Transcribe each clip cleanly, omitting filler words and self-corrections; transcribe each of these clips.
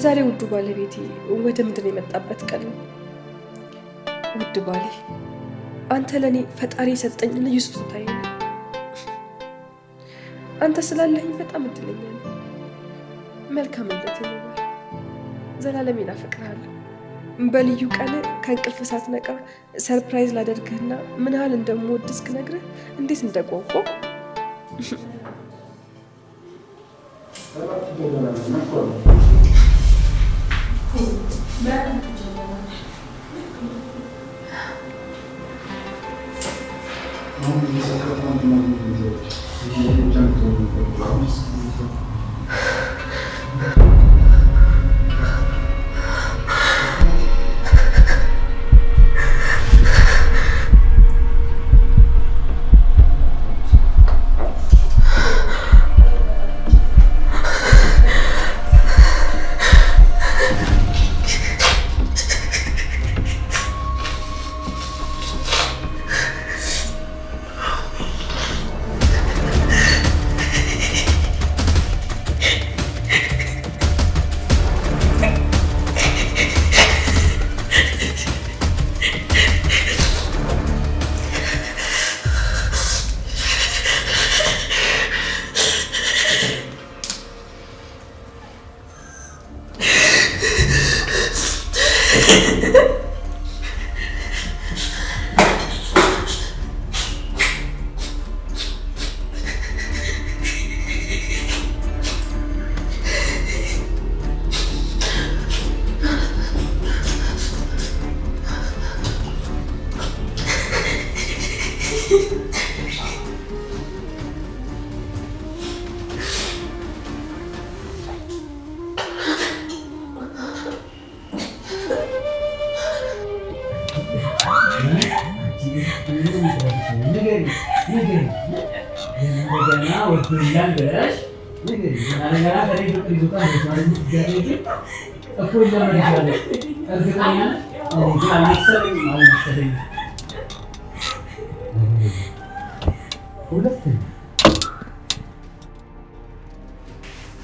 ዛሬ ውዱ ባለቤቴ ወደ ምድር የመጣበት ቀን ነው። ውድ ባሌ አንተ ለኔ ፈጣሪ የሰጠኝ ልዩ ስጦታዬ ነህ። አንተ ስላለኝ በጣም እድለኛ ነኝ። መልካም ልደት ይኖራል። ዘላለሜን አፈቅርሃለሁ። በልዩ ቀን ከእንቅልፍ ሳትነቃ ሰርፕራይዝ ላደርግህና ምን ያህል እንደምወድ እስክነግርህ እንዴት እንደጓጓሁ።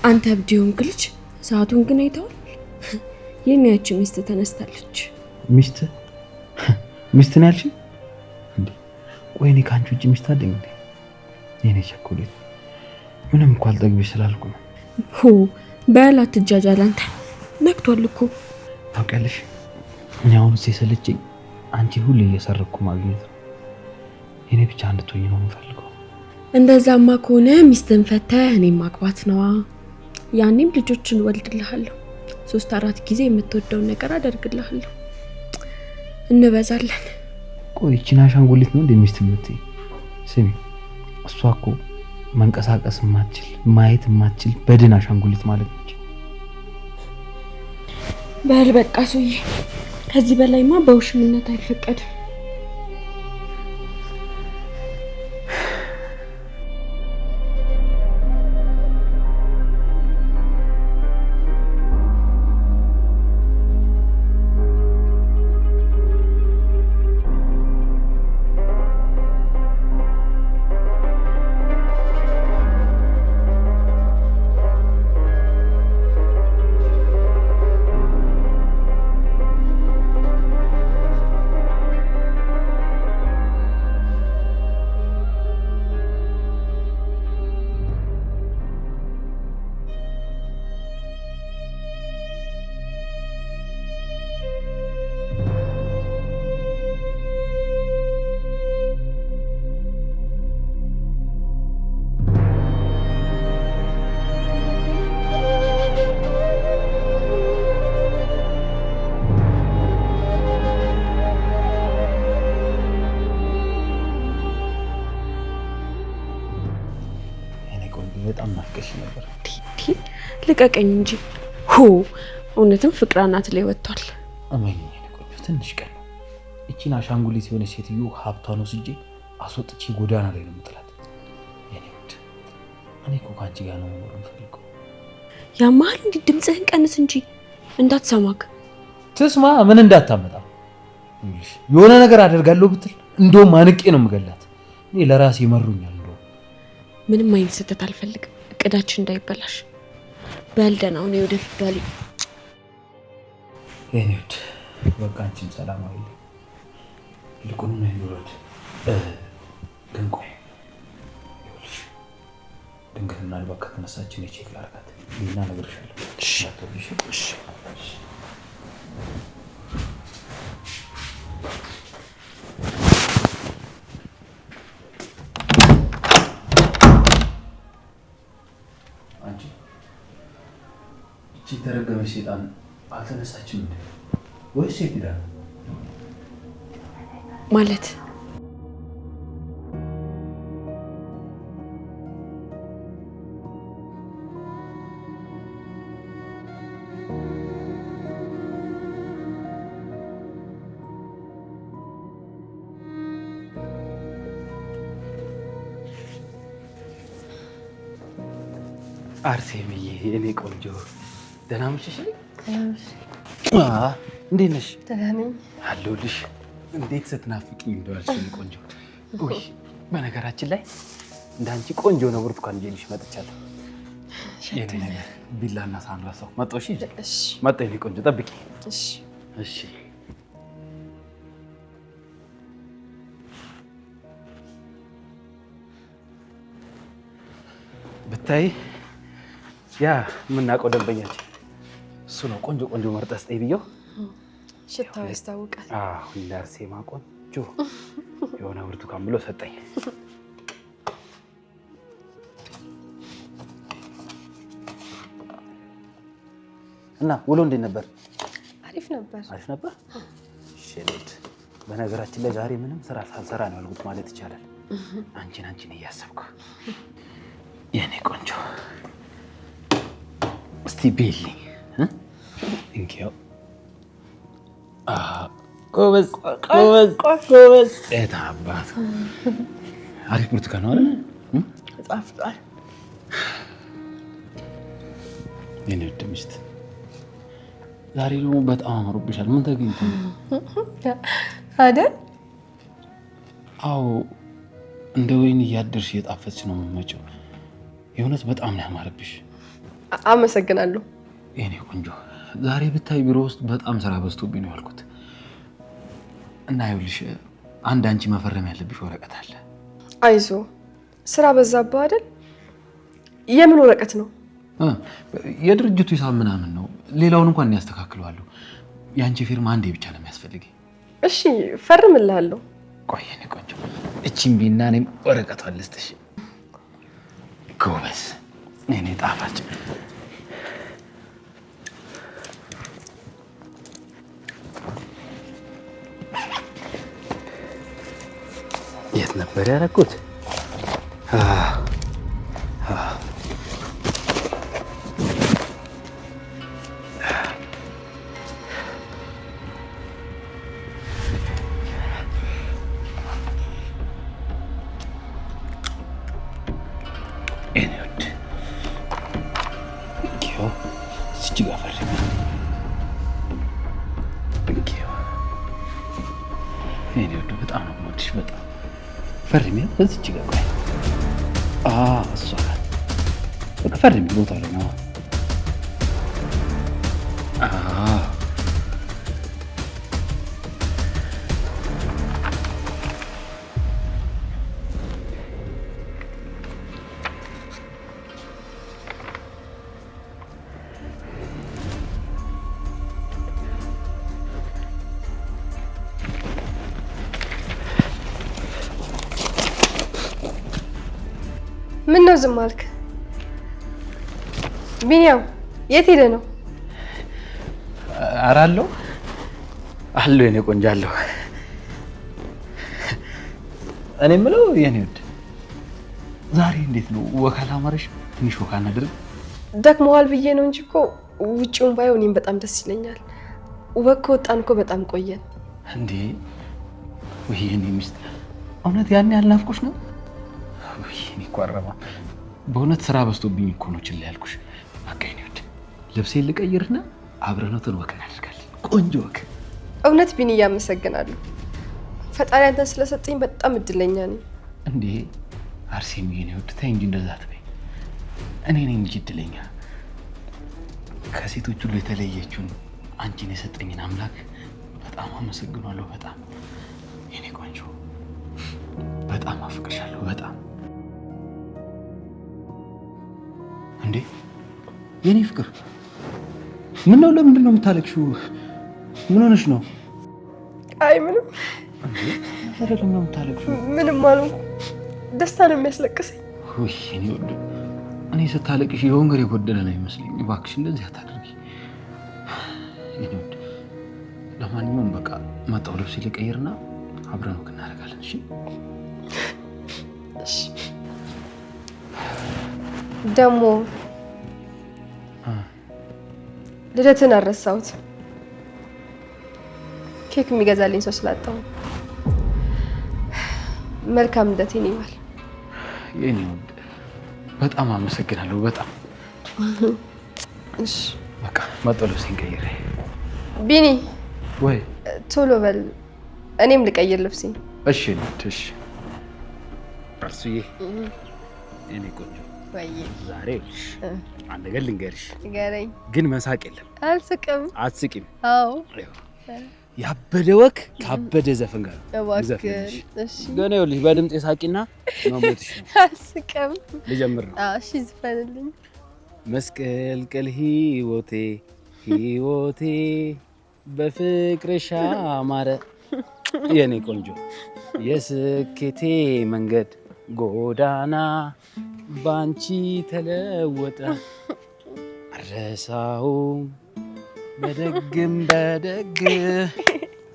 አንተ ብዲውን ግልጭ ሰዓቱን ግን አይተዋል። የኔያች ሚስት ተነስታለች። ሚስት ነው ያልሽኝ እንዴ? ቆይ እኔ ካንቺ ውጪ ሚስት አለኝ እንዴ? የኔ ቸኮሌት ምንም እንኳን አልጠግብሽ ስላልኩ ነው። በላ አትጃጃል። አንተ ነክቷል እኮ ታውቂያለሽ። እኔ አሁን ሲሰለችኝ አንቺን ሁሌ እየሰረኩ ማግኘት ነው። የኔ ብቻ እንድትሆኝ ነው የምፈልገው። እንደዛማ ከሆነ ሚስትን ፈተህ እኔም ማግባት ነዋ። ያኔም ልጆችን ወልድልሃለሁ። 3-4 ጊዜ የምትወደውን ነገር አደርግልሃለሁ። እንበዛለን። ቆይ እቺን አሻንጉሊት ነው እንደ ሚስት የምትይ? ስሚ፣ እሷ እኮ መንቀሳቀስ ማትችል ማየት ማትችል በድን አሻንጉሊት ማለት ነች። በል በቃ ሱዬ፣ ከዚህ በላይማ በውሽምነት አይፈቀድም። በጣም ናፍቀሽ ነበር። ልቀቀኝ እንጂ እውነትም ፍቅር አናት ላይ ወጥቷል። አመኝ ቆንጆ ትንሽ ቀን እቺን አሻንጉሊት የሆነ ሴትዮ ሀብቷን ወስጄ አስወጥቼ ጎዳና ላይ ነው የምጥላት። የኔ ውድ እኔ እኮ ካንቺ ጋር ነው የምፈልገው። ያማል እንዴ? ድምጽህን ቀንስ እንጂ እንዳትሰማክ። ትስማ ምን እንዳታመጣ የሆነ ነገር አደርጋለሁ ብትል እንደውም አንቄ ነው የምገላት። እኔ ለራሴ መሩኛል። እንደው ምንም አይነት ስህተት አልፈልግም፣ እቅዳችን እንዳይበላሽ። በልደናው ነው ወደፊት ባሊ የኔ ውድ በቃ አንቺም ሰላም አይደል? ይልቁን ነው ይወረድ ግን ቆይ ይኸውልሽ ድንገት ምናልባት ከተነሳችን የቼክ ላድርጋት እና እነግርሻለሁ። እሺ አትወልሽ። እሺ አንቺ እቺ ተረገመ ሴጣን አልተነሳችም እንዴ? ወይስ የት ሄዳ ማለት? አርሴምዬ የኔ ቆንጆ ደህና መሸሽ? እንዴት ነሽ? ደህና ነኝ አለሁልሽ። እንዴት ስትናፍቂኝ እንደዋልሽ የኔ ቆንጆ። ውይ በነገራችን ላይ እንዳንቺ ቆንጆ ነው ብርቱካን ይዤልሽ መጥቻለሁ። የኔ ነገር ቢላና ሳንረሳው መጣሁ። እሺ መጣሁ የኔ ቆንጆ ጠብቂ። እሺ ብታይ ያ የምናውቀው ደንበኛችን እሱ ነው። ቆንጆ ቆንጆ መርጠህ ስጠኝ ብየው ሽታው ያስታውቃል። እንደ አርሴማ ቆንጆ የሆነ ብርቱካን ብሎ ሰጠኝ። እና ውሎ እንዴት ነበር? አሪፍ ነበር። አሪፍ ነበር። ሸሌት በነገራችን ላይ ዛሬ ምንም ስራ ሳልሰራ ነው ያልኩት ማለት ይቻላል። አንቺን እያሰብኩ የኔ ቆንጆ እስቲ ቤልኝ እንኪያው ጎበዝ አባት አሪፍ ብርቱካን ነው አይደል? ጣፍጧል። የኔ ውድ ሚስት ዛሬ ደግሞ በጣም አምሮብሻል። ምን ተገኝቶ አይደል? አዎ እንደ ወይን እያደርሽ እየጣፈጥሽ ነው የምትመጪው። የእውነት በጣም ነው ያማረብሽ። አመሰግናለሁ የኔ ቆንጆ። ዛሬ ብታይ ቢሮ ውስጥ በጣም ስራ በዝቶብኝ ነው ያልኩት እና ይኸውልሽ አንድ አንቺ መፈረም ያለብሽ ወረቀት አለ። አይዞ ስራ በዛብህ አይደል? የምን ወረቀት ነው? የድርጅቱ ሂሳብ ምናምን ነው። ሌላውን እንኳን ያስተካክለዋለሁ። የአንቺ ፊርማ አንዴ ብቻ ነው የሚያስፈልገኝ። እሺ ፈርምልሃለሁ። ቆይ የኔ ቆንጆ እቺም ቢና እኔም ወረቀቷን ልስጥሽ። ጎበዝ የኔ ጣፋጭ። የት ነበር ያደረኩት? በጣም ነው የምወድሽ። በጣም ፈርሚ። በዚች ጋር ቆይ። እሷ በቃ ፈርሚ። ቦታ ላይ ነው። ምን ነው ዝም አልክ? ቢኒያም የት ሄደ ነው? ኧረ አለው የኔ ቆንጆ አለው። እኔ የምለው የኔ ውድ ዛሬ እንዴት ነው ወክ አላማረሽ? ትንሽ ወክ አናድርግ? ደክሞሃል ብዬ ነው እንጂ እኮ ውጪውን ባየው እኔም በጣም ደስ ይለኛል። ወክ ከወጣን እኮ በጣም ቆየን እንዴ። ወይ የኔ ሚስት እውነት ያን ያህል ናፍቆሽ ነው? እኔ እኮ አረባ በእውነት ስራ በዝቶብኝ እኮ ነው ችላ ያልኩሽ። በቃ የኔ ውድ ልብሴን ልቀይርና አብረን ወክ እናደርጋለን። ቆንጆ ወክ። እውነት ቢኒ እያመሰግናለሁ። ፈጣሪ አንተን ስለሰጠኝ በጣም እድለኛ ነኝ። እንዴ አርሴም የኔ ውድ ተይ እንጂ እንደዛ አትበይ። እኔ ነኝ እንጂ እድለኛ። ከሴቶች ሁሉ የተለየችውን አንቺን የሰጠኝን አምላክ በጣም አመሰግናለሁ። በጣም የኔ ቆንጆ በጣም አፍቅርሻለሁ። በጣም እንዴ የኔ ፍቅር ምን ነው? ለምንድን ነው የምታለቅሽው? ምን ሆነሽ ነው? አይ ምንም። እንዴ ለምን ነው የምታለቅሽው? ምንም አልሆንኩም። ደስታ ነው የሚያስለቅሰኝ። ውይ እኔ ወድ እኔ ስታለቅሽ የወንገር የጎደለ ነው ይመስለኝ። እባክሽ እንደዚህ አታድርጊ የኔ ወድ። ለማንኛውም በቃ መጣው ልብስ ልቀይርና አብረን ወክ እናደርጋለን። እሺ እሺ። ደግሞ ልደትን አረሳሁት። ኬክ የሚገዛልኝ ሰው ስላጣሁ። መልካም ልደት የኔ ባል። የኔ ወድ በጣም አመሰግናለሁ። በጣም እሺ በቃ መጣው ልብሴን ቀይሬ። ቢኒ ወይ ቶሎ በል፣ እኔም ልቀይር ልብሴን። እሺ እሺ። እርሱዬ የኔ ቆንጆ ወይ ዛሬ ልሽ አንድ ነገር ልንገርሽ። ንገረኝ። ግን መሳቅ የለም። አልስቅም። አትስቂም? አዎ ያበደ ወክ ካበደ ዘፈን ጋር እባክህ። እሺ ገና ይኸውልሽ በድምጤ ሳቂና መሞትሽ ነው። አልስቅም። ልጀምር ነው። እሺ ዝፈንልኝ። መስቀልቅል ህይወቴ ህይወቴ በፍቅርሽ አማረ የኔ ቆንጆ የስኬቴ መንገድ ጎዳና ባንቺ ተለወጠ አረሳውም በደግም በደግ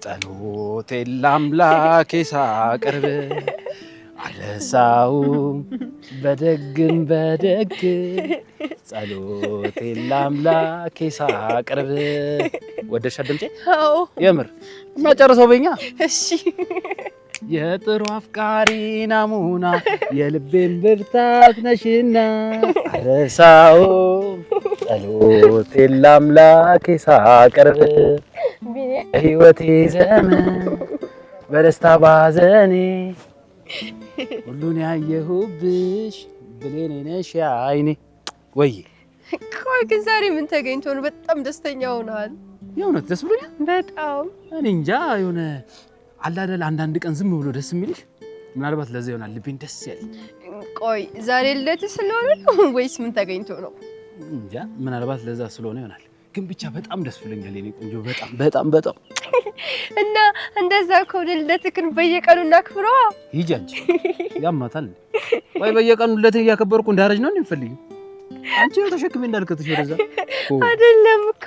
ጸሎቴን ለአምላኬ ሳቀርብ አረሳውም በደግም በደግ ጸሎቴን ለአምላኬ ሳቀርብ። ወደሻ ድምጤ? አዎ የምር ማጨረሰው በኛ። እሺ የጥሩ አፍቃሪ ናሙና የልቤን ብርታት ነሽና አረሳውም ጸሎቴን ለአምላኬ ሳቀርብ ሕይወቴ ዘመን በደስታ ባዘኔ ሁሉን ያየሁብሽ ብሌኔ ነሽ አይኔ። ወይ ቆይ ግን ዛሬ ምን ተገኝቶ ነው በጣም ደስተኛ ሆነሃል? የእውነት ደስ ብሎኛል በጣም። እኔ እንጃ የሆነ አለ አይደል አንዳንድ ቀን ዝም ብሎ ደስ የሚልሽ ምናልባት ለዛ ይሆናል ልቤን ደስ ያለኝ። ቆይ ዛሬ ልደት ስለሆነ ነው ወይስ ምን ተገኝቶ ነው? እንጃ ምናልባት ለዛ ስለሆነ ይሆናል። ግን ብቻ በጣም ደስ ብሎኛል የኔ ቆንጆ በጣም በጣም በጣም። እና እንደዛ ከሆነ ልደትክን በየቀኑ እናክብረዋ። ሂጂ አንቺ ያማታል። ወይ በየቀኑ ልደት እያከበርኩ እንዳረጅ ነው እንደምፈልጊው? አንቺ ተሸክሜ እንዳልከተሽ ወደዛ አይደለም እኮ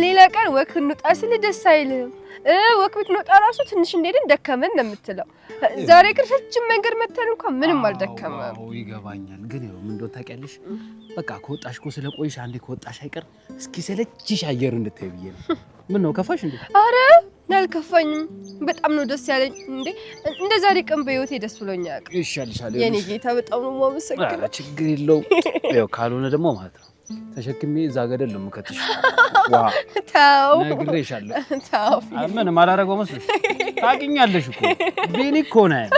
ሌላ ቀን ወክ እንውጣ ስል ደስ አይልም። ወክ ብትወጣ ራሱ ትንሽ እንደሄድን ደከመን ነው የምትለው። ዛሬ ግን ረጅም መንገድ መተን እንኳን ምንም አልደከመም። አዎ ይገባኛል። ግን ይኸው ምን እንደሆነ ታውቂያለሽ? በቃ ከወጣሽ እኮ ስለቆይሽ አንዴ ከወጣሽ አይቀር እስኪ ሰለችሽ አየሩ እንድታይ ብዬ ነው። ምን ነው ከፋሽ እንዴ? አረ አልከፋኝም። በጣም ነው ደስ ያለኝ። እንዴ እንደ ዛሬ ቀን በህይወቴ ደስ ብሎኛል። ይሻልሻል የኔ ጌታ በጣም ነው የማመሰግነው። አረ ችግር የለውም። ያው ካልሆነ ደግሞ ማለት ነው ተሸክሜ እዛ ገደል ነው የምከትሽ። ዋ ታው ነግሬሻለሁ። ታው ምንም አላደረገው መስሎሽ? ታውቂኛለሽ እኮ ቢኒ እኮ ነኝ።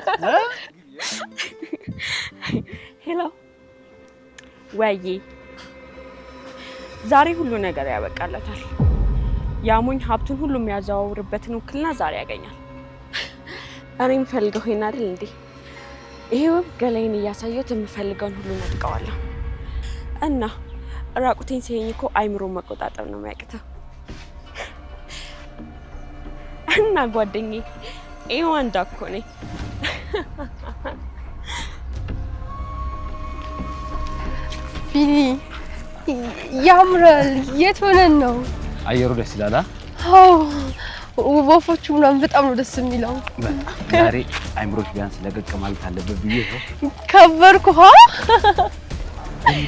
ሄሎ ወይ ዛሬ ሁሉ ነገር ያበቃለታል። ያሙኝ ሀብቱን ሁሉ የሚያዘዋውርበትን ውክልና ዛሬ ያገኛል። እኔ የምፈልገው ይሄን አይደል እንዴ? ይሄው ገላይን እያሳየሁት የምፈልገውን ሁሉ ነጥቀዋለሁ። እና ራቁቴን ሲሄኝ እኮ አይምሮ መቆጣጠር ነው የሚያቅተው። እና ጓደኛዬ ይሄው አንዳ እኮ ነኝ። ቢኒ ያምራል። የት ሆነን ነው? አየሩ ደስ ይላል። አዎ ወፎቹ ምናምን በጣም ነው ደስ የሚለው። ዛሬ አይምሮሽ ቢያንስ ለቀቅ ማለት አለበት ብዬ ነው። ከበርኩ።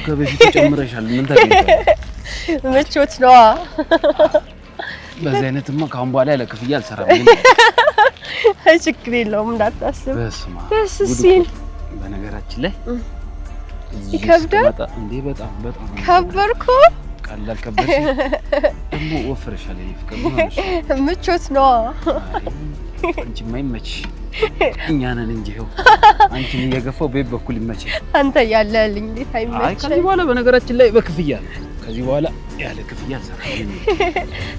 ከበፊቱ ጨምረሻል። ምን ታገኛለሽ? ምቾት ነዋ። በዚህ አይነትማ ካሁን በኋላ ያለ ክፍያ አልሰራም። ችግር የለውም እንዳታስብ። በስማ ደስ ሲል በነገራችን ላይ ይከብዳል እንዴ? በጣም በጣም ከበርኩ። ቀላል ከበርሽ ደግሞ ወፍረሻል። ፍቅር ምቾት ነዋ። አንቺ ማይመች እኛ ነን እንጂ ይኸው አንቺን እየገፋው ቤት በኩል ይመች። አንተ ያለልኝ እንዴት አይመች? አይ ከዚህ በኋላ በነገራችን ላይ በክፍያ ነው። ከዚህ በኋላ ያለ ክፍያ አልሰራም።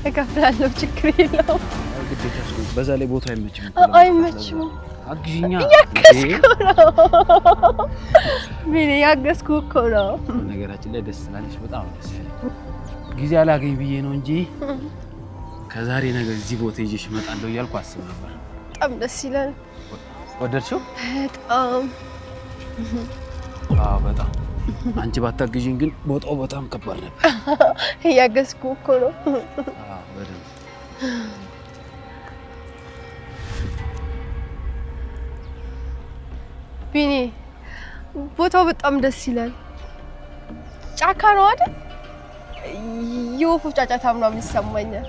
እከፍላለሁ፣ ችግር የለውም። ግዴታሽ ነው። በዛ ላይ ቦታ አይመችም። አይመችም። አግዢኛ። ያገዝኩ ነው ቢኒ፣ ያገዝኩ እኮ ነው። ነገራችን ላይ ደስ ስላለሽ በጣም ደስ ይላል። ጊዜ አላገኝ ብዬ ነው እንጂ ከዛሬ ነገ እዚህ ቦታ ይዤሽ እመጣለሁ እያልኩ አስብ ነበር። በጣም ደስ ይላል። ወደድሽው? በጣም በጣም አንቺ ባታግዢኝ ግን ቦታው በጣም ከባድ ነበር። ያገዝኩ እኮ ነው። በደንብ ቢኒ፣ ቦታው በጣም ደስ ይላል። ጫካ ነው አይደል? የወፎች ጫጫታ ምናምን ይሰማኛል።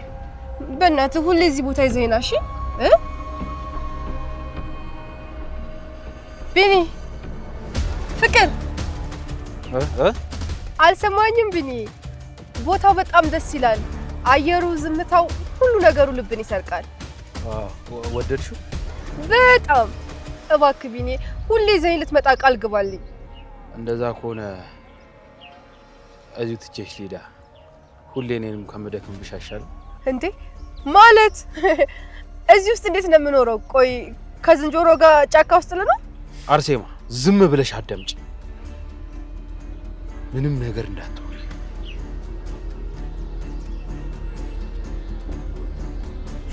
በእናትህ ሁሌ እዚህ ቦታ ይዘኸኝ ና። እሺ ቢኒ። ፍቅር አልሰማኝም ቢኒ። ቦታው በጣም ደስ ይላል። አየሩ፣ ዝምታው፣ ሁሉ ነገሩ ልብን ይሰርቃል። ወደድሽው? በጣም እባክህ ቢኒ፣ ሁሌ ይዘኸኝ ልትመጣ ቃል ግባልኝ። እንደዛ ከሆነ እዚሁ ትቼሽ ልሂዳ። ሁሌ እኔንም ከምደክም ብሻሻል እንዴ? ማለት እዚህ ውስጥ እንዴት ነው የምኖረው? ቆይ ከዝንጀሮ ጋር ጫካ ውስጥ ልኖር? አርሴማ ዝም ብለሽ አዳምጪ። ምንም ነገር እንዳትወሪ።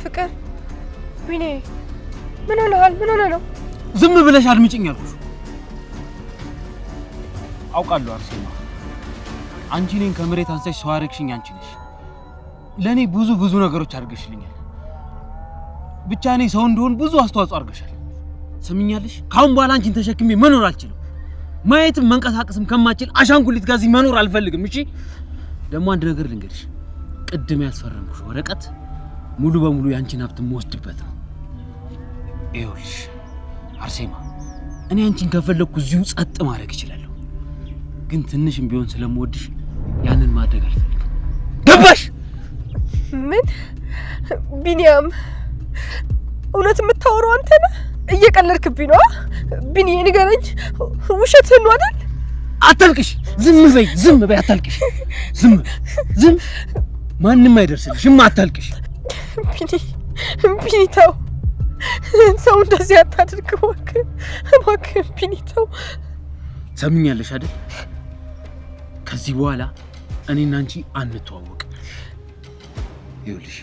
ፍቅር ቢኒ፣ ምን ሆነሃል? ምን ሆነ ነው? ዝም ብለሽ አድምጪኝ አልኩሽ። አውቃለሁ አርሴማ፣ አንቺ እኔን ከመሬት አንስተሽ ሰው አደረግሽኝ አንቺ ነሽ። ለእኔ ብዙ ነገሮች አድርገሽልኛል። ብቻ እኔ ሰው እንደሆን ብዙ አስተዋጽኦ አድርገሻል። ሰምኛለሽ? ካሁን በኋላ አንቺን ተሸክሜ መኖር አልችልም። ማየትም መንቀሳቀስም ከማችል አሻንጉሊት ጋር እዚህ መኖር አልፈልግም። እሺ? ደግሞ አንድ ነገር ልንገርሽ፣ ቅድም ያስፈረምኩሽ ወረቀት ሙሉ በሙሉ ያንቺን ሀብት የምወስድበት ነው። ይኸውልሽ አርሴማ፣ እኔ አንቺን ከፈለኩ እዚሁ ጸጥ ማድረግ እችላለሁ። ግን ትንሽም ቢሆን ስለምወድሽ ያንን ማድረግ አልፈልግም። ገባሽ? ምን ቢኒያም፣ እውነት የምታወራው አንተ ነህ? እየቀለድክብኝ ነው ቢኒ? ንገረኝ፣ ውሸትህን ነው አይደል? አታልቅሽ። ዝም በይ፣ አታልቅሽ። ዝም። ማንም አይደርስልሽም። አታልቅሽ ቢኒ፣ ተው። ሰው እንደዚህ አታድርግ እባክህ ቢኒ፣ ተው። ሰምኛለሽ አይደል? ከዚህ በኋላ እኔና አንቺ አንተዋወቅ። ይኸውልሽ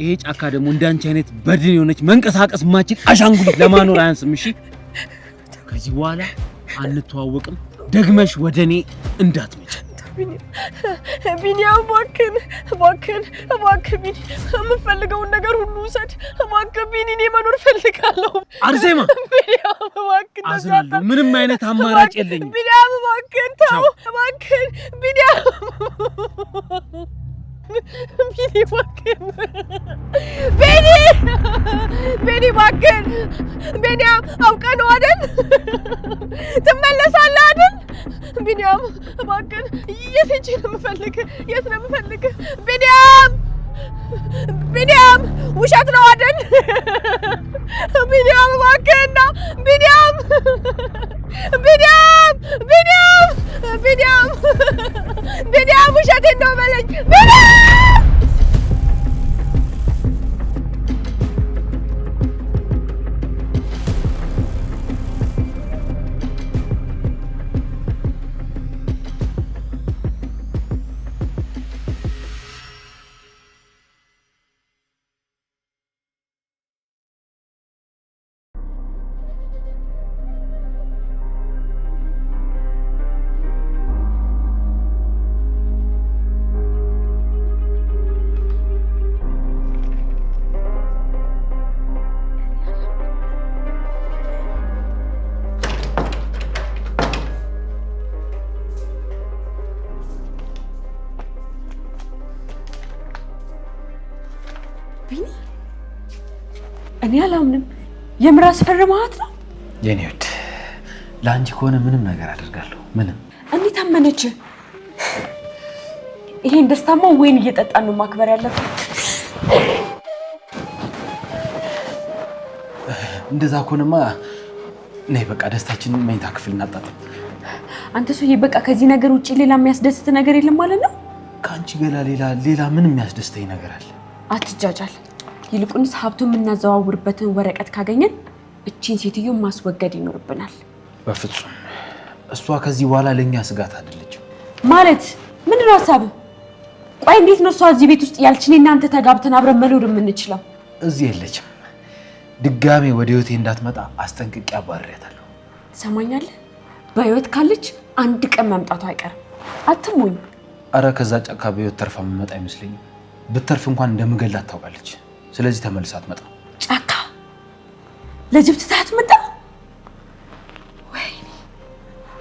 ይሄ ጫካ ደግሞ እንዳንቺ አይነት በድን የሆነች መንቀሳቀስ ማችል አሻንጉሊት ለማኖር አያንስም። እሺ? ከዚህ በኋላ አንተዋወቅም። ደግመሽ ወደኔ እንዳትመጪ። ቢኒያም፣ እባክህ ቢኒ፣ የምፈልገውን ነገር ሁሉ ውሰድ እባክህ ቢኒ። እኔ መኖር ፈልጋለሁ። አርሴማ፣ ቢኒያም እባክህ፣ አዝናለሁ። ምንም አይነት አማራጭ የለኝም። ቢኒያም እባክህ ተው፣ እባክህ ቢኒያም። ቢኒ እባክህ፣ ቢኒ እባክህ። ቢኒያም፣ አውቀህ ነው አይደል? ትመለሳለህ አይደል? ቢኒያም እባክህ፣ የት ሂጅ ነው የምፈልግህ? የት ነው የምፈልግህ? ቢኒያም፣ ውሸት ነው አይደል? ቢኒያም እባክህና፣ ቢኒያም፣ ውሸቴን ነው በለኝ ቢኒያም። እኔ አላምንም። የምር አስፈርማት ነው የኔ ወድ። ለአንቺ ከሆነ ምንም ነገር አደርጋለሁ። ምንም። እንዴት አመነች? ይሄን ደስታማ ወይን እየጠጣን ነው ማክበር ያለብን። እንደዛ ከሆነማ ነይ በቃ ደስታችንን መኝታ ክፍል እናጣጣም። አንተ ሰውዬ፣ በቃ ከዚህ ነገር ውጪ ሌላ የሚያስደስት ነገር የለም ማለት ነው? ካንቺ ገላ ሌላ ምንም ያስደስተኝ ነገር አለ? አትጃጃል። ይልቁንስ ሀብቱን የምናዘዋውርበትን ወረቀት ካገኘን እቺን ሴትዮ ማስወገድ ይኖርብናል። በፍጹም እሷ ከዚህ በኋላ ለኛ ስጋት አይደለችም። ማለት ምንድነው ሐሳብ? ቆይ እንዴት ነው እሷ እዚህ ቤት ውስጥ ያልችኔ እናንተ ተጋብተን አብረን መኖር የምንችለው? እዚህ የለችም። ድጋሜ ወደ ህይወቴ እንዳትመጣ አስጠንቅቄ አባርሪያታለሁ። ትሰማኛለህ? በህይወት ካለች አንድ ቀን መምጣቱ አይቀርም። አትሞኝ። አረ ከዛ ጫካ በህይወት ተርፋ መመጣ አይመስለኝም። ብትተርፍ እንኳን እንደምገላት ታውቃለች። ስለዚህ ተመልሳ አትመጣ። ጫካ ለጅብ ትታት መጣ? ወይኔ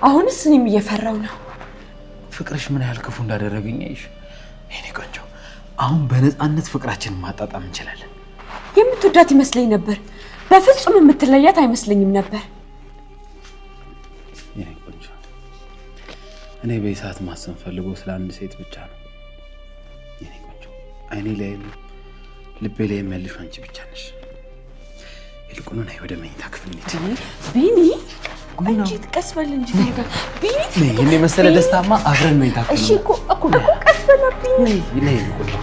አሁንስ እኔም እየፈራው ነው። ፍቅርሽ ምን ያህል ክፉ እንዳደረገኝ አይሽ? የኔ ቆንጆ አሁን በነፃነት ፍቅራችንን ማጣጣም እንችላለን። የምትወዳት ይመስለኝ ነበር። በፍጹም የምትለያት አይመስለኝም ነበር። የኔ ቆንጆ እኔ በሰዓት ማሰብ ፈልገው ስለ አንድ ሴት ብቻ ነው። የኔ ቆንጆ አይኔ ላይ ልቤ ላይ ያለሽ አንቺ ብቻ ነሽ። ይልቁኑ ነይ ወደ መኝታ ክፍል እንሂድ። ቢኒ አንቺ ተቀስበል እንጂ ታጋ ቢኒ እኔ መሰለ ደስታማ አብረን መኝታ ክፍል። እሺ እኮ ቀስበል ቢኒ ነይ ቆንጆ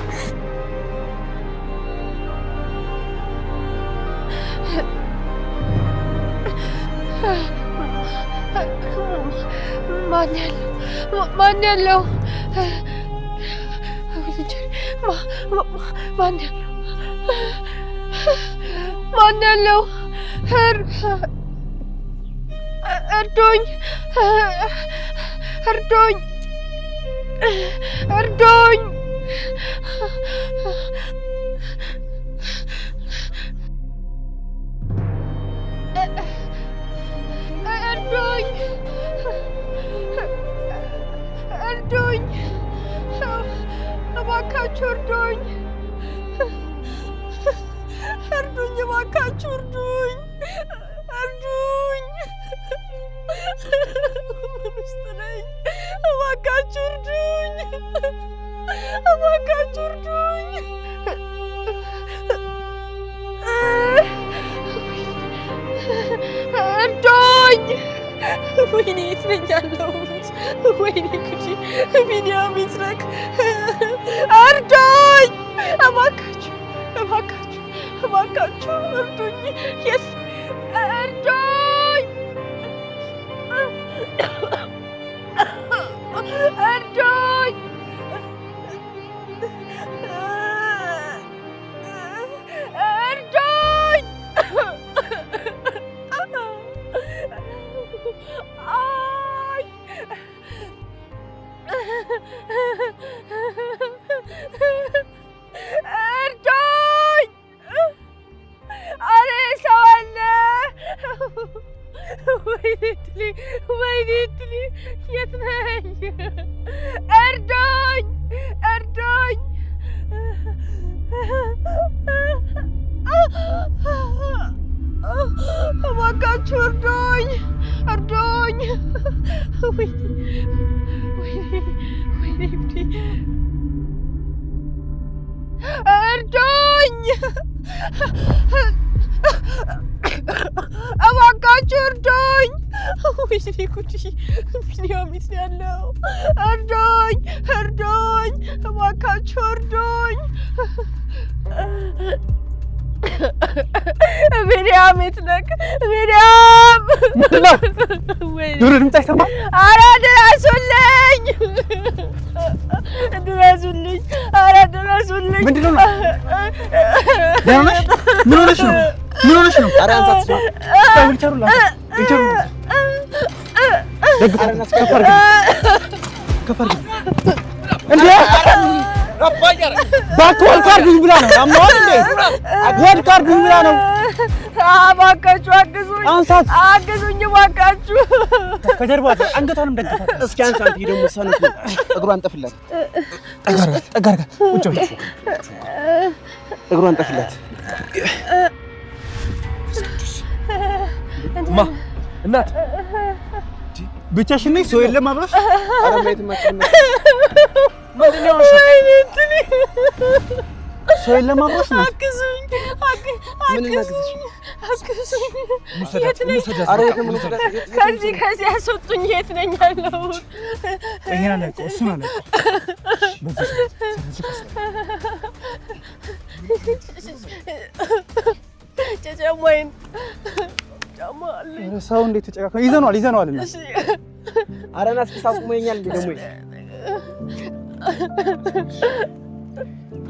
ማን ያለው? እርዱኝ! እባካችሁ እርዱኝ! እባካችሁ እርዱኝ! ምን ውስጥ ነኝ? እባካችሁ እርዱኝ! እርዱኝ! ወይኔ የት ነኝ ያለሁት? ወይኔ ጉዴ! ቢኒያም ይስረቅ! እርዱኝ! እባካችሁ እርዱኝ! እርዱኝ! ወይኔ እድሌ የት ነኝ? እርዱኝ! እባካችሁ እርዱኝ! ወይኔ እድሌ እርዱኝ! እባካችሁ እርዱኝ! ወይኔ ጉዴ! ቢኒያም የት ነው ያለው? እርዱኝ! እባካችሁ እርዱኝ! ቢኒያም የት ነህ? ቢኒያም! ዶሮ ድምፅ አይሰማም? ኧረ ድረሱልኝ! ኧረ ድረሱልኝ! ምንድን ነው? ምን ሆነሽ ነው? ኧረ አንሳት ከፈር እንዴ! ባክወል ካርዱኝ ብላ ነው አማው እንዴ! ወል ካርዱኝ ብላ ነው። እባካችሁ አግዙኝ እባካችሁ። ከጀርባ አንገቷንም ደግፋት። እስኪ አንሳት ደግሞ ሰነፍ እግሯን ጠፍላት። ጠጋርጋ ቁጭ በይ። እግሯን ጠፍላት። እናት ብቻሽን ነሽ? ሰው የለም አብረሽ? ኧረ ማየት ማችልም። ምንድን ነው? ሰው የለም አብረሽ? አግዙኝ ምን እናግዝሽ? ከዚህ አስወጡኝ። የት ነኝ ያለሁት? ይሄን አለቀው እሱን አለቀው። ጨጨማይን ጫማ አለኝ። ሰው እንዴት ተጨቃከነ? ይዘነዋል እና አረና እስኪሳቁመኛል እንዴ ደግሞ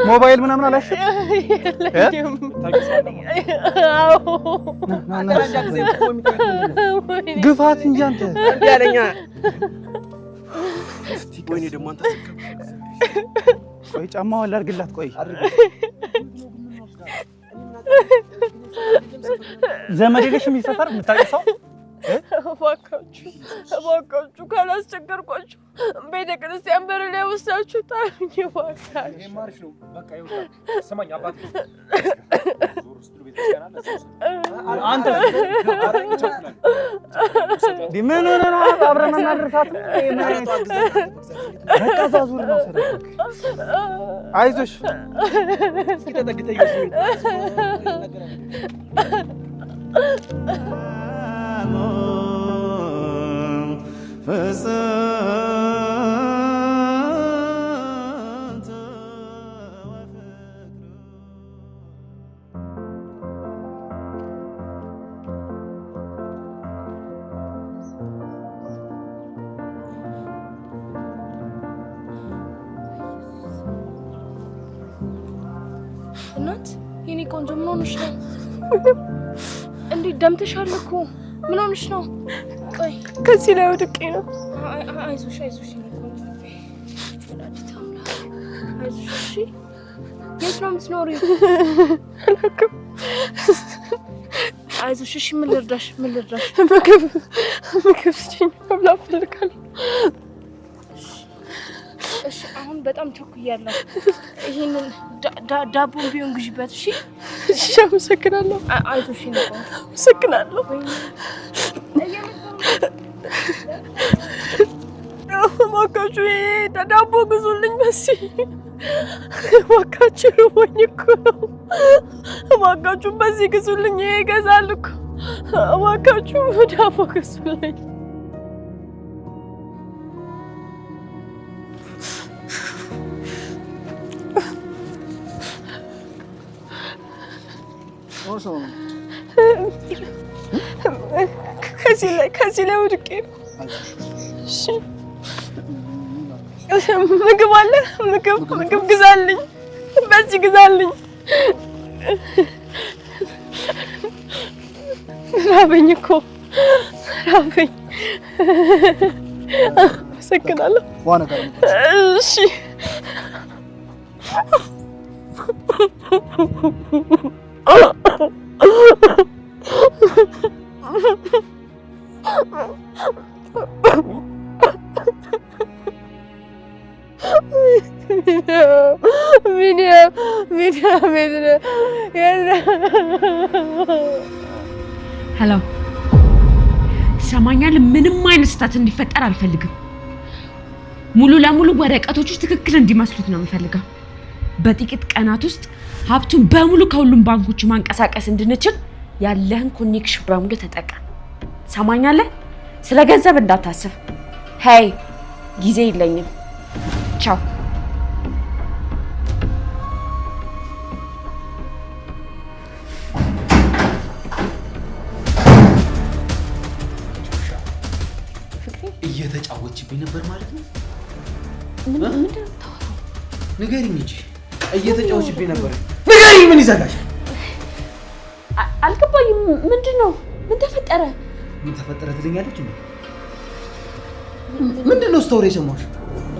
ሞባይል ምናምን አላሽ ግፋት እንጂ አንተ ያለኛ ወይኔ ደግሞ አንተ ቆይ ጫማውን ላድርግላት። ቆይ ዘመድ የለሽም ይሰፈር የምታውቂው? እባካችሁ ካላስቸገርኳችሁ ቤተክርስቲያን በር ላይ ወስዳችሁ ጣሉኝ። እባካችሁ ማርሽ ነው። በቃ ይወጣ። ስማኝ አባቴ አንተ ምን ሆነ ነው? አብረን እናድርሳት። በቃ ዛዙር ነው ሰደክ። አይዞሽ ተጠግተኝ እናት የኔ ቆንጆ ምን ሆነሽ ነው? እንዴት ደምተሻል እኮ ምን ሆነሽ ነው? ቆይ ከዚህ ላይ ወድቄ ነው። አይዞሽ የኔ ቆንጆ ወላዲተ አምላክ አይዞሽ። እሺ የት ነው የምትኖሪው? አላውቅም። አይዞሽ እሺ። ምን ልርዳሽ? ምግብ ስጪኝ፣ መብላት እፈልጋለሁ። እሺ አሁን በጣም ቸኩያለሁ። ይሄንን ዳቦን ቢሆን ግዢበት። እሺ እሺ፣ አመሰግናለሁ። አይዞሽ የኔ ቆንጆ አመሰግናለሁ። እባካችሁ ዳቦ ግዙልኝ። መሲ እባካችሁ ርቦኝ እኮ ነው። እባካችሁ በዚህ ግዙልኝ። ይሄ ይገዛል እኮ። እባካችሁ ዳቦ ግዙልኝ። ከዚህ ላይ ወድቄ ነው። እሺ ምግብ አለ? ምግብ ግዛልኝ፣ በዚህ ግዛልኝ። ራበኝ እኮ ራበኝ። አመሰግናለሁ። እሺ ሄሎ ሰማኛል። ምንም አይነት ስህተት እንዲፈጠር አልፈልግም። ሙሉ ለሙሉ ወረቀቶቹ ትክክል እንዲመስሉት ነው የምፈልገው። በጥቂት ቀናት ውስጥ ሀብቱን በሙሉ ከሁሉም ባንኮች ማንቀሳቀስ እንድንችል ያለህን ኮኔክሽን በሙሉ ተጠቀም። ሰማኛለህ? ስለ ገንዘብ እንዳታስብ። ሄይ ጊዜ የለኝም። ቻው። እየተጫወችብኝ ነበር ማለት ነው? ምንድን ነው የምታወራው? ንገሪኝ እንጂ እየተጫወችብኝ ነበር። ንገሪኝ፣ ምን ይዘጋሽ? አልገባኝም። ምንድን ነው? ምን ተፈጠረ? ምን ተፈጠረ ትለኛለች እንዴ? ምንድን ነው ስቶሪ የሰማሁሽ?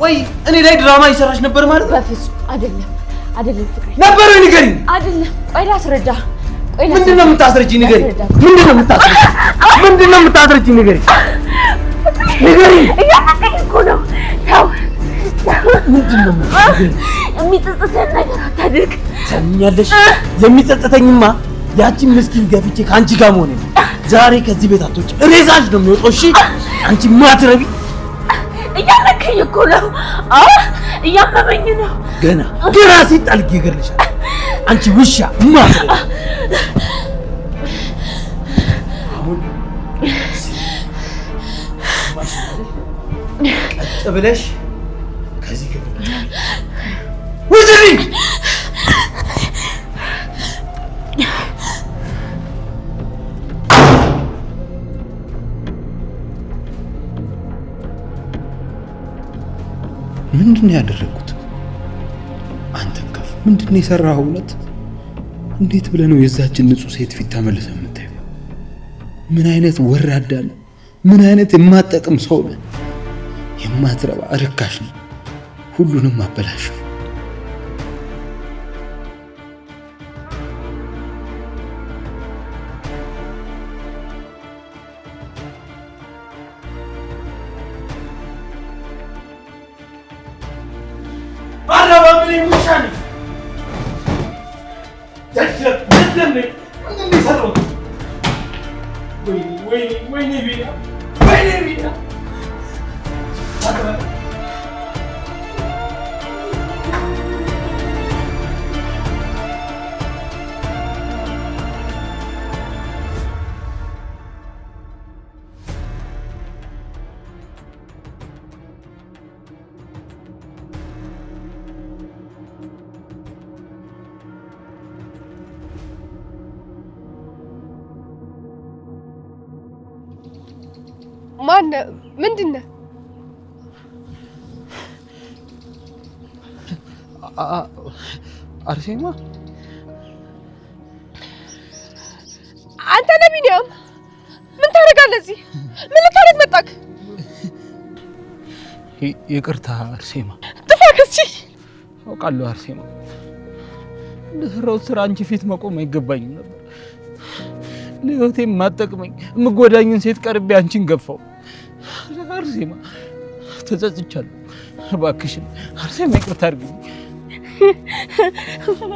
ቆይ እኔ ላይ ድራማ እየሰራሽ ነበር ማለት ነው? በፍጹም አይደለም ፍቅሬ። ነበር ወይ? ንገሪኝ። አይደለም። ቆይ ላስረዳ። ምንድን ነው የምታስረጂኝ? ንገሪኝ። ምንድን ነው የምታስረጂኝ? ንገሪኝ። እያናቀኝ እኮ ነው። ተው። ምንድን ነው የሚጸጽተኝ ነገር አታድርግ። ሰምኛለሽ? የሚጸጽተኝማ ያቺን ምስኪን ገፍቼ ከአንቺ ጋር መሆኔ ነው። ዛሬ ከዚህ ቤት አትወጪ፣ ሬሳሽ ነው የሚወጣው። እሺ አንቺ ማትረቢ። እያናቀኝ እኮ ነው። እያመመኝ ነው። ገና ሲጣልቅ ይገርልሻል። አንቺ ውሻ ማትረባ አሁን ቀጥ ብለሽ ከዚህ ክፍል ውጪልኝ። ምንድን ነው ያደረኩት? አንተን ከፍ ምንድን ነው የሰራኸው? እውነት እንዴት ብለህ ነው የዛችን ንጹህ ሴት ፊት ተመልሰህ የምታየው? ምን አይነት ወራዳ ነው? ምን አይነት የማጠቅም ሰው ነህ? የማትረባ ርካሽ ነው። ሁሉንም አበላሽው። ማን ምንድን ነህ? አርሴማ አንተ ነህ ቢኒያም? ምን ታደርጋለህ እዚህ? ምን ልታደርግ መጣክ? ይቅርታ አርሴማ። ጥፋ ከዚህ አውቃለሁ አርሴማ። እንደሰራሁት ስራ አንቺ ፊት መቆም አይገባኝም ነበር። ለህይወቴ የማጠቅመኝ የምጎዳኝን ሴት ቀርቤ አንቺን ገፋው። አርሴማ ተጸጽቻለሁ። እባክሽን አርሴማ ይቅርታ አድርጊልኝ።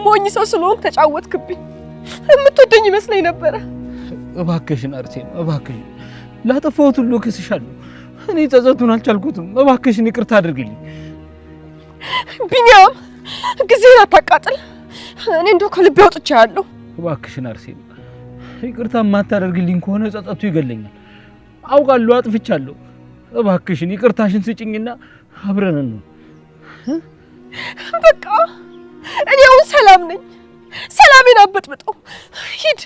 ሞኝ ሰው ስለሆንክ ተጫወትክብኝ። የምትወደኝ ይመስለኝ ነበረ። እባክሽን አርሴማ እባክሽን፣ ላጠፋሁት ሁሉ እክስሻለሁ። እኔ ጸጸቱን አልቻልኩትም። እባክሽን ይቅርታ አድርጊልኝ። ቢኒያም ጊዜን አታቃጥል። እኔ እንደው ከልቤ አውጥቻለሁ። እባክሽን አርሴማ ይቅርታ የማታደርግልኝ ከሆነ ጸጸቱ ይገለኛል። አውቃለሁ አጥፍቻለሁ። እባክሽን ይቅርታሽን ስጭኝና አብረን ነው። በቃ እኔ አሁን ሰላም ነኝ። ሰላሜን አበጥብጠው ሂድ።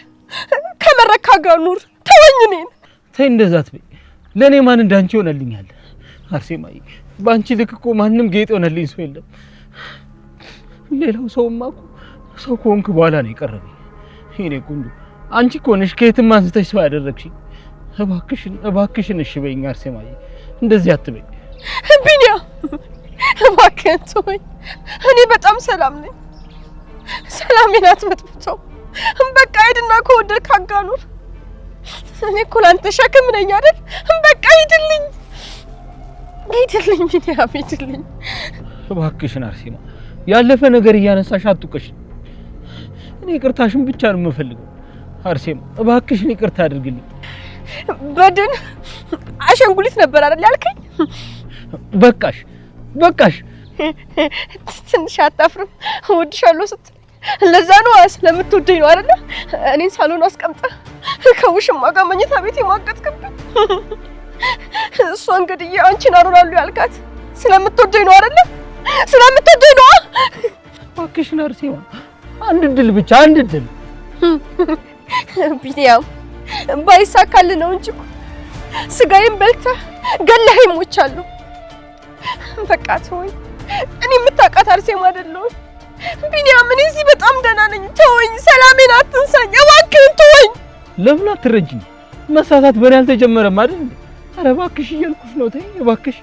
ከመረካ ጋር ኑር። ተወኝ እኔን። ተይ እንደዛ አትበይ። ለእኔ ማን እንዳንቺ ሆነልኛል? አርሴማዬ በአንቺ ልክ እኮ ማንም ጌጥ ሆነልኝ ሰው የለም። ሌላው ሰውማ እኮ ሰው ከሆንክ በኋላ ነው የቀረበኝ። እኔ ቁንዱ አንቺ እኮ ነሽ ከየትም አንስተሽ ሰው ያደረግሽኝ። እባክሽን እሺ በይኝ አርሴማዬ፣ እንደዚህ አትበይ። ቢኒያም እባክህን ተወኝ። እኔ በጣም ሰላም ነኝ። ሰላሜን አትበጥብጠው። በቃ ሂድና ከወደድክ አጋኑር። እኔ እኮ ላንተ ሸክም ነኝ አይደል? በቃ ሂድልኝ ቢኒያም ሂድልኝ። እባክሽን አርሴማ ያለፈ ነገር እያነሳሽ አትውቀሽ። እኔ ይቅርታሽን ብቻ ነው የምፈልገው። አርሴማ እባክሽን ይቅርታ አድርግልኝ። በድን አሸንጉሊት ነበር አይደል ያልከኝ? በቃሽ። ትንሽ አታፍርም? እወድሻለሁ ስትል ለዛ ነው ስለምትወደኝ ነው አይደል? እኔን ሳሎን አስቀምጠህ ከውሽማ ጋር መኝታ ቤት የማቀጥክብኝ። እሷ እንግዲህ አንቺን አኖራለሁ ያልካት ስለምትወደኝ ነው አይደል? ስለምትወደኝ ነው። እባክሽን አርሴማ አንድ እድል ብቻ አንድ እድል። ቢኒያም ባይሳካልህ ነው እንጂ ስጋዬን በልተህ ገለኸኝ ሞቻለሁ። በቃ ተወኝ። እኔ የምታውቃት አርሴማ አይደለሁም ቢኒያም። እኔ እዚህ በጣም ደህና ነኝ። ተወኝ፣ ሰላሜን አትንሳኝ እባክህን ተወኝ። ለምን አትረጂኝ? መሳሳት በእኔ አልተጀመረም አይደል? ኧረ እባክሽ እያልኩሽ ነው። ተይ እባክሽ።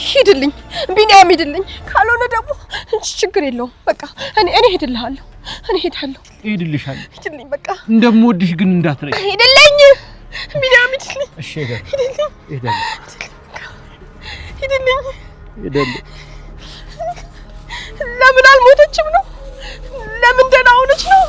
ሂድልኝ ቢኒያም ሂድልኝ። ካልሆነ ደግሞ ችግር የለውም። በቃ እኔ ሄድልሃለሁ። እኔ ሄዳለሁ። ሄድልሻለሁ። ሂድልኝ በቃ። እንደምወድሽ ግን እንዳትረጂ። ሂድልኝ ቢኒያም ሂድልኝ። እሺ ሄዳለሁ። ሂድልኝ። ለምን አልሞተችም ነው? ለምን ደህና ሆነች ነው?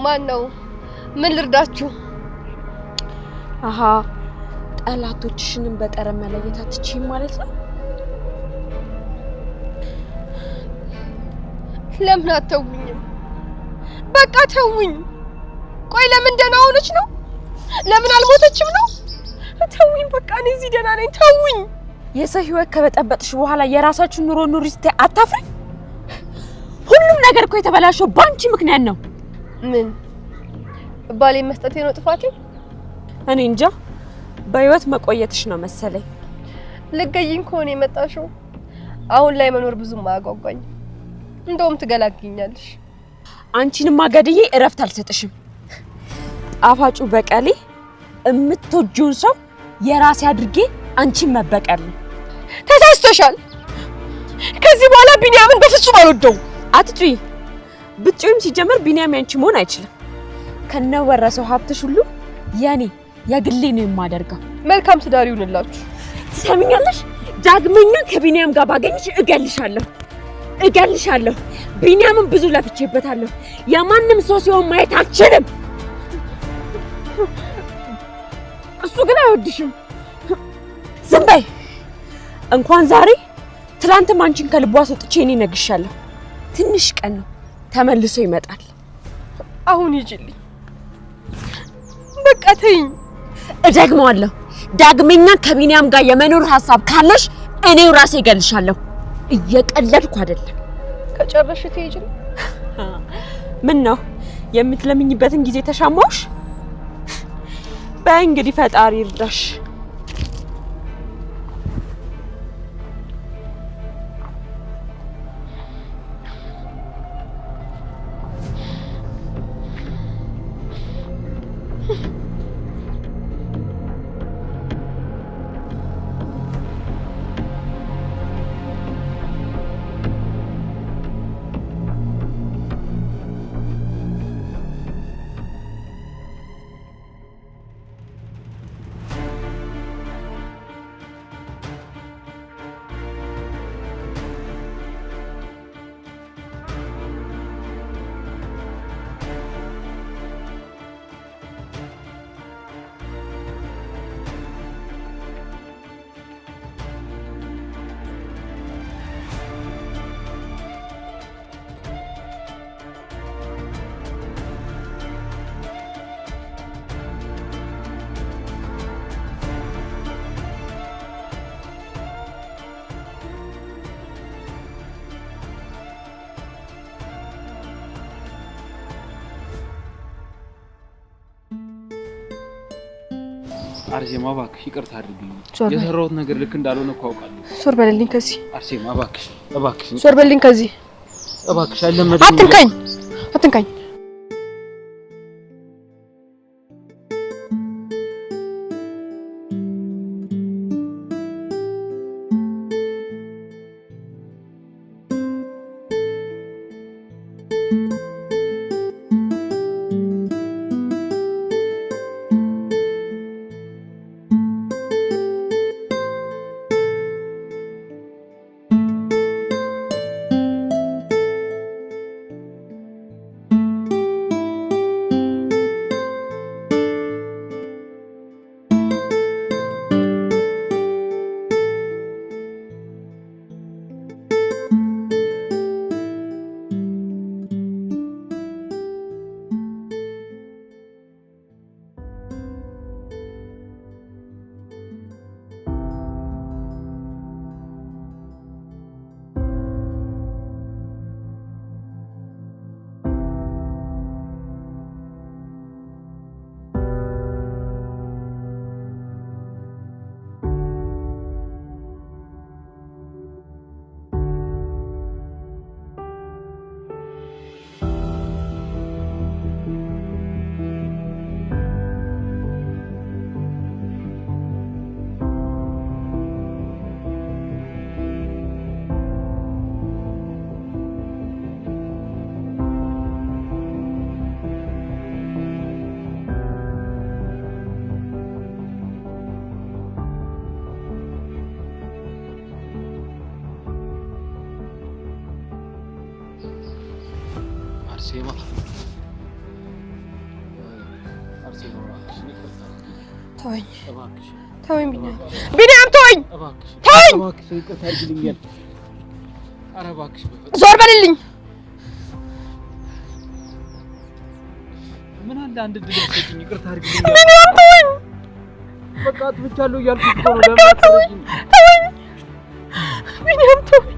ማን ነው? ምን ልርዳችሁ? አሃ ጠላቶችሽንም በጠረን መለየት አትችይም ማለት ነው? ለምን አተውኝም? በቃ ተውኝ። ቆይ ለምን ደህና ሆነች ነው? ለምን አልሞተችም ነው? ተውኝ በቃ እኔ እዚህ ደህና ነኝ። ተውኝ። የሰው ህይወት ከበጠበጥሽ በኋላ የራሳችሁን ኑሮ ኑሪ ስትይ አታፍሪ? ሁሉም ነገር እኮ የተበላሸው ባንቺ ምክንያት ነው። ምን ባሌ መስጠቴ ነው ጥፋቴ? እኔ እንጃ። በህይወት መቆየትሽ ነው መሰለኝ። ልገይኝ ከሆነ የመጣሽው አሁን ላይ መኖር ብዙም አያጓጓኝ። እንደውም ትገላግኛለሽ። አንቺንም አገድዬ እረፍት አልሰጥሽም። ጣፋጩ በቀሌ የምትወጂውን ሰው የራሴ አድርጌ አንቺን መበቀል ነው። ተሳስተሻል። ከዚህ በኋላ ቢኒያምን በፍጹም አልወደውም። አትጩይ። ብትጩይም ሲጀመር ቢኒያም ያንቺ መሆን አይችልም። ከነወረሰው ሀብትሽ ሁሉ የኔ የግሌ ነው የማደርገው። መልካም ትዳር ይሁንላችሁ። ትሰሚኛለሽ? ዳግመኛ ከቢኒያም ጋር ባገኝሽ እገልሻለሁ። ቢኒያምን ብዙ ለፍቼበታለሁ። የማንም ሰው ሲሆን ማየት አልችልም። እሱ ግን አይወድሽም። ዝም በይ። እንኳን ዛሬ ትላንትም አንቺን ከልቧ አስወጥቼ እኔ ነግሻለሁ። ትንሽ ቀን ነው ተመልሶ ይመጣል። አሁን ሂጂልኝ በቃ ተይኝ። እደግመዋለሁ። ዳግመኛ ከቢኒያም ጋር የመኖር ሐሳብ ካለሽ እኔው ራሴ እገልሻለሁ። እየቀለድኩ አይደለም። ከጨረሽ ትሄጂልኝ። ምን ነው የምትለምኝበትን ጊዜ ተሻማውሽ? በእንግዲህ ፈጣሪ ይርዳሽ። አርሴማ እባክሽ ይቅርታ አድርግልኝ። የሰራሁት ነገር ልክ እንዳልሆነ እኮ አውቃለሁ። ዞር በልልኝ ከዚህ። አርሴማ እባክሽ ዞር በልልኝ ከዚህ። እባክሽ አይለመድም። አትንካኝ። ተወኝ ተወኝ ቢኒያም ተወኝ ተወኝ እባክሽ ይቅርታ አድርግልኝ። ኧረ እባክሽ ዞር በልልኝ። ምን አለ አንድ ድል ሰጪኝ። ይቅርታ አድርግልኝ። ቢኒያም ተወኝ። በቃ አጥፍቻለሁ እያልኩሽ እኮ ነው። ለምን አትረጂኝ? ተወኝ ቢኒያም ተወኝ።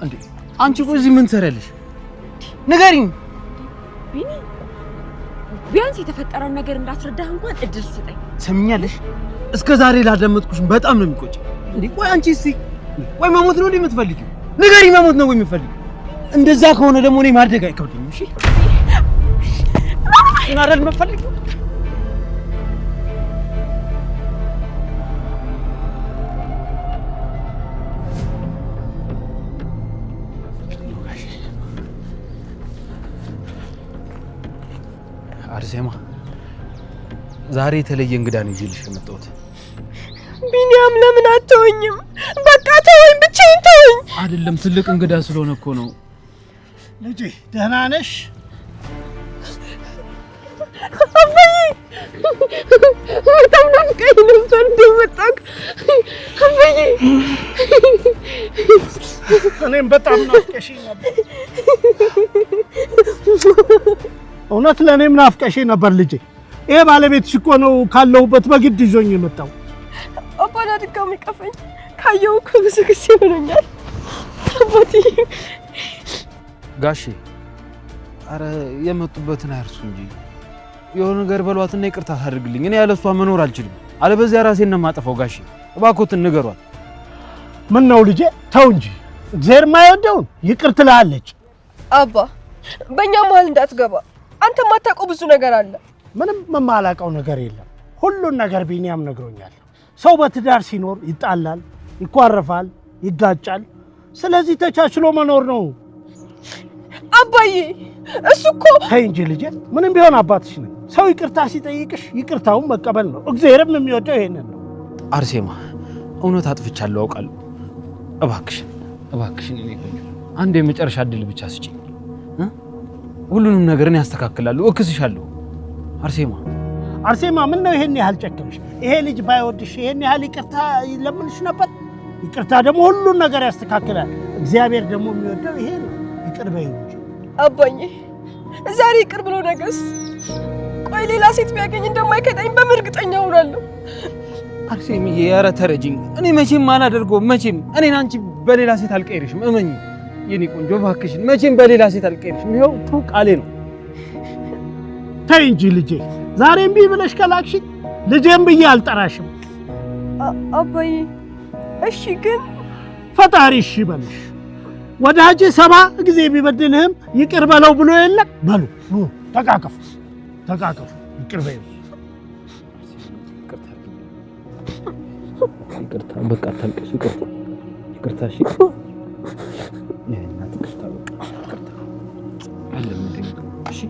እንዴ አንቺ ቆይ እዚህ ምን ትሰሪያለሽ? ንገሪኝ ቢኒ። ቢያንስ የተፈጠረውን ነገር እንዳስረዳህ እንኳን እድል ስጠኝ። ሰምኛለሽ? እስከ ዛሬ ላዳመጥኩሽ በጣም ነው የሚቆጨው። እንዴ ቆይ አንቺ እስቲ ቆይ መሞት ነው እንዴ የምትፈልጊው? ንገሪኝ፣ መሞት ነው ወይ የምትፈልጊው? እንደዛ ከሆነ ደግሞ እኔ ማድረግ አይከብድኝም። እሺ እና አይደል የምትፈልጊው? አርሴማ ዛሬ የተለየ እንግዳ ነው ይዤልሽ የመጣሁት። ቢኒያም ለምን አትተወኝም? በቃ ተወኝ፣ ብቻዬን ተወኝ። አይደለም ትልቅ እንግዳ ስለሆነ እኮ ነው። ልጄ ደህና ነሽ? አባዬ በጣም ናፍቀኝ ነበር እንደመጣክ አባዬ። እኔም በጣም ናፍቀሽኝ ነበር። እውነት ለእኔም ናፍቀሽኝ ነበር ልጄ። ይሄ ባለቤትሽ እኮ ነው ካለሁበት በግድ ይዞኝ የመጣው። አባና ድጋሚ ቀፈኝ። ካየው እኮ ብዙ ጊዜ ሆኖኛል አባቴ። ጋሼ አረ የመጡበትን አይርሱ እንጂ የሆነ ነገር በሏትና ይቅርታ ታድርግልኝ። እኔ ያለሷ መኖር አልችልም። አለበዚያ ራሴን ነው የማጠፋው። ጋሼ እባክዎትን ንገሯት። ምን ነው ልጄ ተው እንጂ፣ እግዚአብሔር የማይወደውን ይቅር ትላለች። አባ በእኛ መሀል እንዳትገባ። አንተ የማታውቀው ብዙ ነገር አለ። ምንም የማላውቀው ነገር የለም። ሁሉን ነገር ቢኒያም ነግሮኛል። ሰው በትዳር ሲኖር ይጣላል፣ ይኳረፋል፣ ይጋጫል። ስለዚህ ተቻችሎ መኖር ነው። አባዬ እሱ እኮ ተይ እንጂ ልጄ፣ ምንም ቢሆን አባትሽ ነው። ሰው ይቅርታ ሲጠይቅሽ ይቅርታውን መቀበል ነው። እግዚአብሔርም የሚወደው ይሄንን ነው። አርሴማ እውነት አጥፍቻለሁ አውቃለሁ። እባክሽን እኔ አንድ የመጨረሻ እድል ብቻ ስጪኝ። ሁሉንም ነገር እኔ ያስተካክላለሁ፣ እክስሻለሁ። አርሴማ ምን ነው ይሄን ያህል ጨክነሽ? ይሄ ልጅ ባይወድሽ ይሄን ያህል ይቅርታ ይለምንሽ ነበር? ይቅርታ ደግሞ ሁሉን ነገር ያስተካክላል። እግዚአብሔር ደግሞ የሚወደው ይሄ ነው። ይቅር በይው እንጂ አባዬ። ዛሬ ይቅር ብሎ ነገስ ቆይ ሌላ ሴት ቢያገኝ እንደማይከዳኝ በምን እርግጠኛ ሆናለሁ? አርሴምዬ ኧረ ተረጂኝ። እኔ መቼም አላደርገውም። መቼም እኔን አንቺ በሌላ ሴት አልቀይርሽም። እመኚ የኔ ቆንጆ እባክሽን፣ መቼም በሌላ ሴት አልቀይርሽም። ይኸው ቱ ቃሌ ነው። ተይ እንጂ ልጄ፣ ዛሬ እምቢ ብለሽ ከላክሽኝ ልጄም ብዬ አልጠራሽም። አባዬ እሺ፣ ግን ፈጣሪ እሺ በልሽ። ወዳጅ 70 ጊዜ ቢበድልህም ይቅር በለው ብሎ የለ? በሉ ተቃቀፉ፣ ይቅር በይው። ይቅርታ በቃ አታልቅሽ። ይቅርታ እሺ። የእናት ይቅርታ በቃ ይቅርታ አለም እንደው እሺ።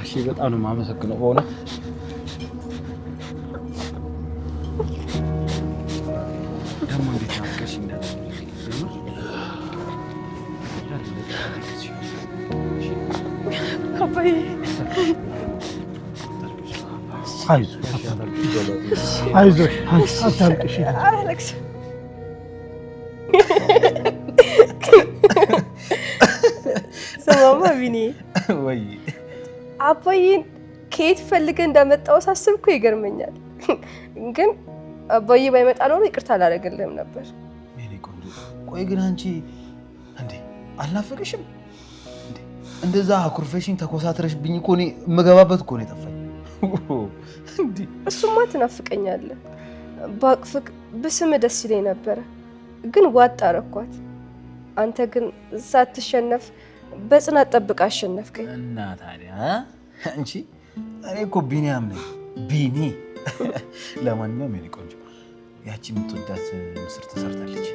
እሺ በጣም ነው የማመሰግነው በእውነት። ደግሞ እንዴት ናፍቀሽኝ ነበር። አባዬ አይዞሽ አታልቅሽ። አላለቅስም። ሰማማ ቢኒ ወይ አባዬን ከየት ፈልገህ እንዳመጣው ሳስብ እኮ ይገርመኛል። ግን አባዬ ባይመጣ ኖሮ ይቅርታ አላደርግልህም ነበር። የኔ ቆንጆ ቆይ ግን አንቺ እንዴ አልናፈቅሽም እንዴ? እንደዛ አኩርፈሽኝ ተኮሳትረሽብኝ እኮ እኔ የምገባበት እኮ ነው የጠፋኝ። እሱማ ትናፍቀኛለህ። ባቅፍቅ ብስም ደስ ይለኝ ነበረ፣ ግን ዋጥ አረኳት። አንተ ግን ሳትሸነፍ በጽናት ጠብቃ አሸነፍከኝ። እና ታዲያ አንቺ እኔ እኮ ቢኒያም ነኝ ቢኒ። ለማንኛውም የኔ ቆንጆ ያቺ የምትወዳት ምስር ተሰርታለች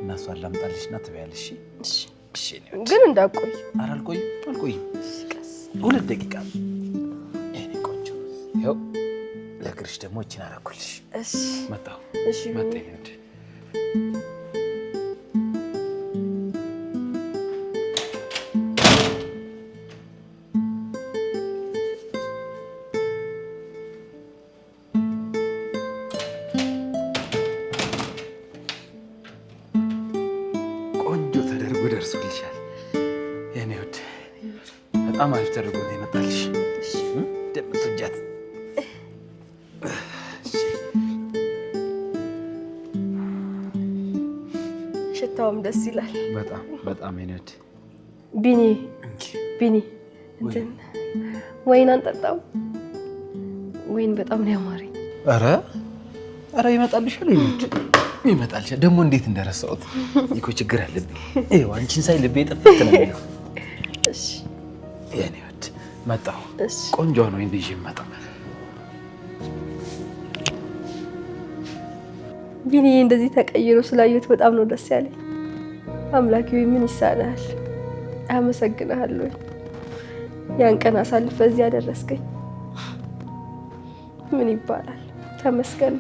እና እሷን ላምጣልሽ እና ትበያለሽ። እሺ ግን እንዳቆይ። ኧረ አልቆይም። 2 ደቂቃ የኔ ቆንጆ። ይኸው ለእግርሽ ደግሞ እችን አደረኩልሽ። እሺ መጣሁ። እሺ መጣሁ። ቆንጆ ተደርጎ ደርሶልሻል የኔ ውድ። በጣም አሪፍ ተደርጎ ነው የመጣልሽ። እንደምትወጃት ሽታውም ደስ ይላል። በጣም የኔ ውድ። ቢኒ እንትን ወይን አንጠጣው? ወይን በጣም ነው ያማረኝ። ኧረ ይመጣልሻል የኔ ውድ፣ ይመጣልሻል። ደግሞ እንዴት እንደረሳሁት እኮ ችግር አለብኝ። ይኸው አንቺን ሳይ ልቤ ጥፍት ነው የሚለው። እሺ የኔ ውድ መጣሁ። እሺ ቆንጆ ነው እንዴ ይመጣ። ቢኒ እንደዚህ ተቀይሮ ስላየሁት በጣም ነው ደስ ያለኝ። አምላኬ ሆይ ምን ይሳናል? አመሰግናለሁ። ያን ቀን አሳልፈ እዚህ ያደረስከኝ ምን ይባላል? ተመስገን።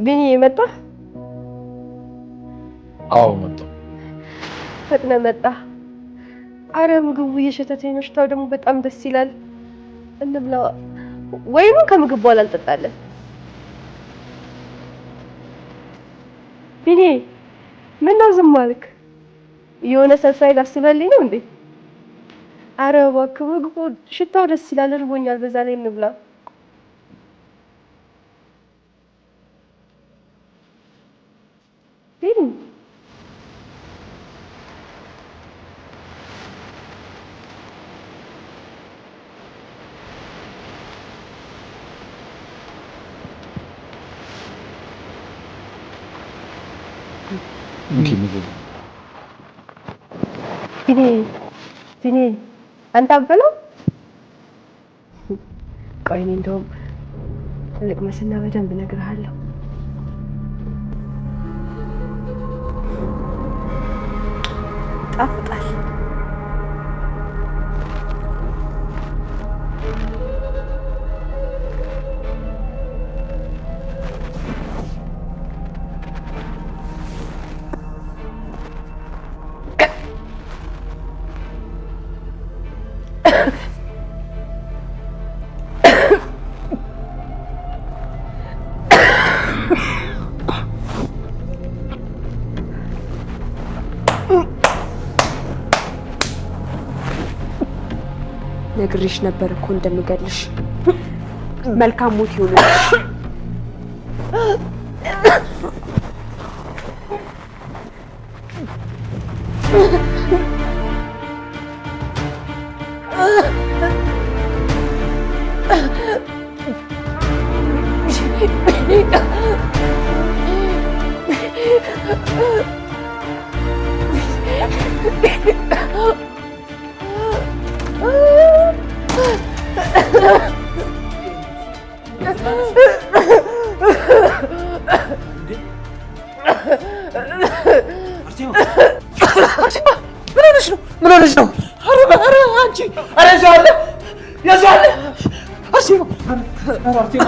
ቢኒ መጣ? አዎ መጣ። ፈጥነ መጣ። አረ ምግቡ እየሸተተኝ ነው። ሽታው ደግሞ በጣም ደስ ይላል። እንብላ። ወይኑ ከምግብ በኋላ እንጠጣለን። ቢኒ ምነው ዝም አልክ? የሆነ ሰርፕራይዝ አስበልኝ ነው እንዴ? አረ እባክህ ምግቡ ሽታው ደስ ይላል። እርቦኛል። በዛ ላይ እንብላ። ቢኒ ቢኒ አንተ አበለው። ቆይ እኔ እንደውም ልቅመስና በደንብ እነግርሃለሁ። ጣፍጣል። ነግሬሽ ነበር እኮ እንደምገልሽ። መልካም ሞት ይሁንልሽ። ምን ሆነሽ ነው? ኧረ አንቺ! ኧረ ያዛለ አርሴማ! ኧረ አርሴማ!